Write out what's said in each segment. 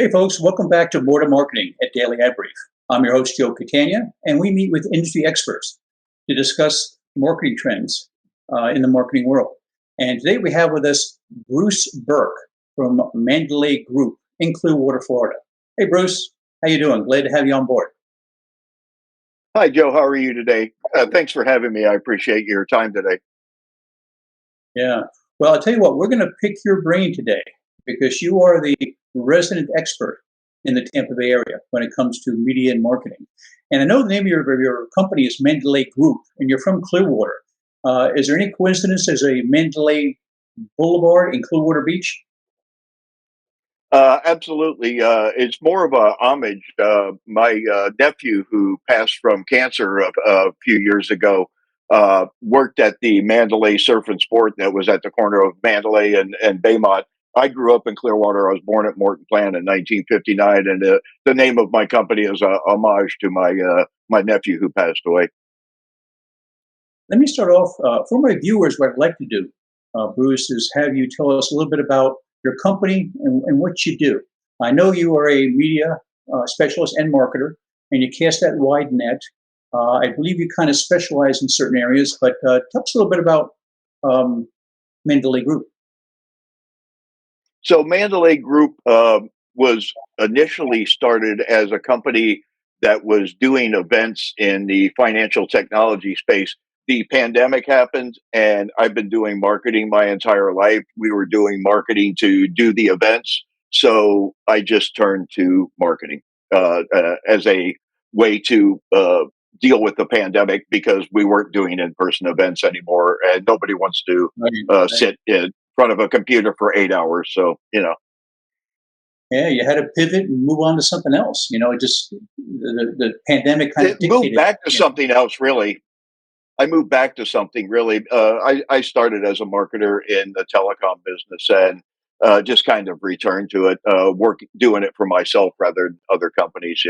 Hey, folks, welcome back to More to Marketing at Daily Ad Brief. I'm your host, Joe Catania, and we meet with industry experts to discuss marketing trends in the marketing world. And today we have with us Bruce Burke from Mandalay Group in Clearwater, Florida. Hey, Bruce, how you doing? Glad to have you on board. Hi, Joe. How are you today? Thanks for having me. I appreciate your time today. Yeah. Well, I'll tell you what, we're going to pick your brain today because you are the resident expert in the Tampa Bay area when it comes to media and marketing. And I know the name of your company is Mandalay Group, and you're from Clearwater. Is there any coincidence there's a Mandalay Boulevard in Clearwater Beach? Absolutely. It's more of a homage. My nephew, who passed from cancer a few years ago, worked at the Mandalay Surf and Sport that was at the corner of Mandalay and Baymont. I grew up in Clearwater. I was born at Morton Plant in 1959, and the name of my company is a homage to my nephew who passed away. Let me start off for my viewers. What I'd like to do, Bruce, is have you tell us a little bit about your company and what you do. I know you are a media specialist and marketer, and you cast that wide net. I believe you kind of specialize in certain areas, but tell us a little bit about um, Mandalay Group. So Mandalay Group was initially started as a company that was doing events in the financial technology space. The pandemic happened, and I've been doing marketing my entire life. We were doing marketing to do the events, so I just turned to marketing as a way to deal with the pandemic because we weren't doing in-person events anymore, and nobody wants to Right, right. sit in front of a computer for 8 hours. So, Yeah, you had to pivot and move on to something else. You know, it just the pandemic kind of it moved dictated. back to something else, really. I moved back to something really. I started as a marketer in the telecom business and just kind of returned to it, doing it for myself rather than other companies,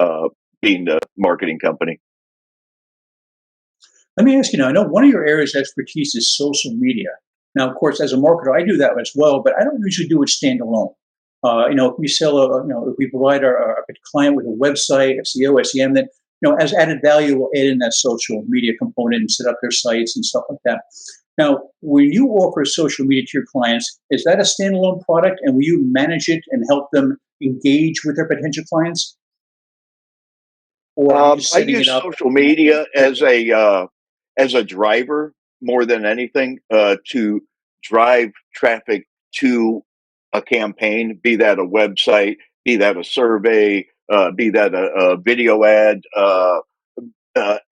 uh, being the marketing company. Let me ask you now. I know one of your areas of expertise is social media. Now, of course, as a marketer, I do that as well, but I don't usually do it standalone. If we sell if we provide our client with a website, SEO, SEM, then as added value, we'll add in that social media component and set up their sites and stuff like that. Now, when you offer social media to your clients, is that a standalone product, and will you manage it and help them engage with their potential clients, or are you just I setting it use up? social media as a driver more than anything to drive traffic to a campaign, be that a website, be that a survey, be that a video ad,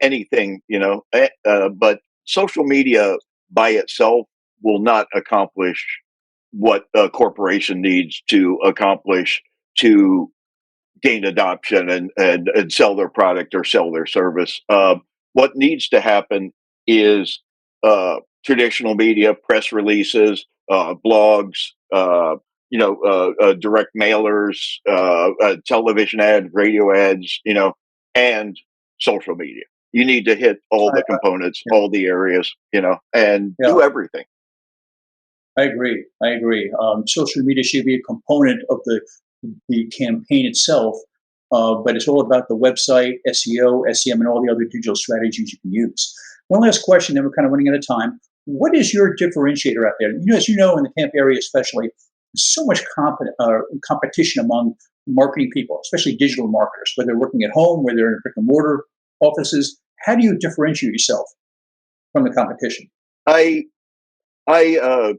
anything, but social media by itself will not accomplish what a corporation needs to accomplish to gain adoption and sell their product or sell their service. What needs to happen is traditional media, press releases, blogs, direct mailers, television ads, radio ads, and social media. You need to hit all I, the I, components, yeah, all the areas, and yeah. do everything. I agree. I agree. Social media should be a component of the campaign itself, but it's all about the website, SEO, SEM, and all the other digital strategies you can use. One last question, then we're kind of running out of time. What is your differentiator out there? As you know, in the Tampa area especially, there's so much competition among marketing people, especially digital marketers, whether they're working at home, whether they're in brick and mortar offices. How do you differentiate yourself from the competition? I I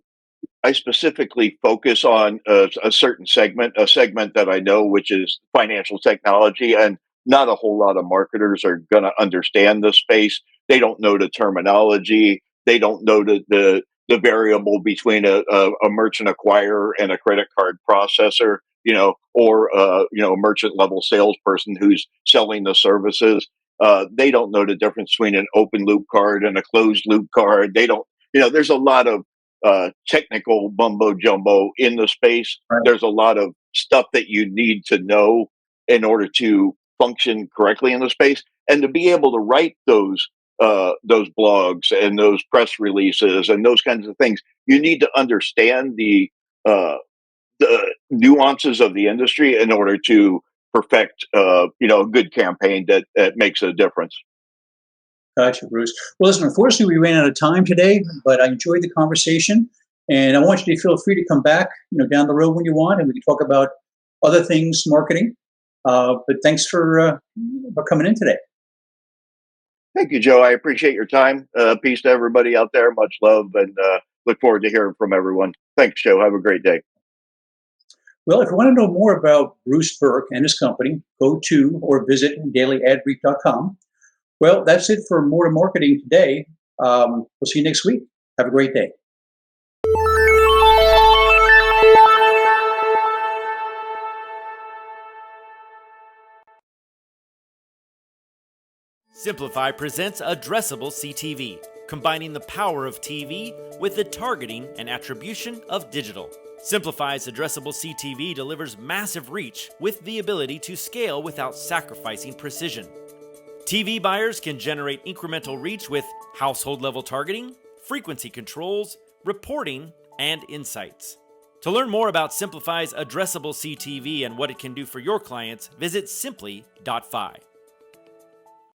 I specifically focus on a certain segment, a segment that I know, which is financial technology, and not a whole lot of marketers are going to understand the space. They don't know the terminology. They don't know the variable between a merchant acquirer and a credit card processor, or a merchant level salesperson who's selling the services. They don't know the difference between an open loop card and a closed loop card. They don't. There's a lot of technical mumbo jumbo in the space. Right. There's a lot of stuff that you need to know in order to function correctly in the space, and to be able to write those blogs and those press releases and those kinds of things. You need to understand uh, the nuances of the industry in order to perfect, a good campaign that makes a difference. Gotcha, Bruce. Well, listen, unfortunately, we ran out of time today, but I enjoyed the conversation, and I want you to feel free to come back, down the road when you want, and we can talk about other things, marketing. But thanks for coming in today. Thank you, Joe. I appreciate your time. Peace to everybody out there. Much love, and look forward to hearing from everyone. Thanks, Joe. Have a great day. Well, if you want to know more about Bruce Burke and his company, go to or visit dailyadbrief.com. Well, that's it for More to Marketing today. We'll see you next week. Have a great day. Simplify presents Addressable CTV, combining the power of TV with the targeting and attribution of digital. Simplify's Addressable CTV delivers massive reach with the ability to scale without sacrificing precision. TV buyers can generate incremental reach with household-level targeting, frequency controls, reporting, and insights. To learn more about Simplify's Addressable CTV and what it can do for your clients, visit simply.fi.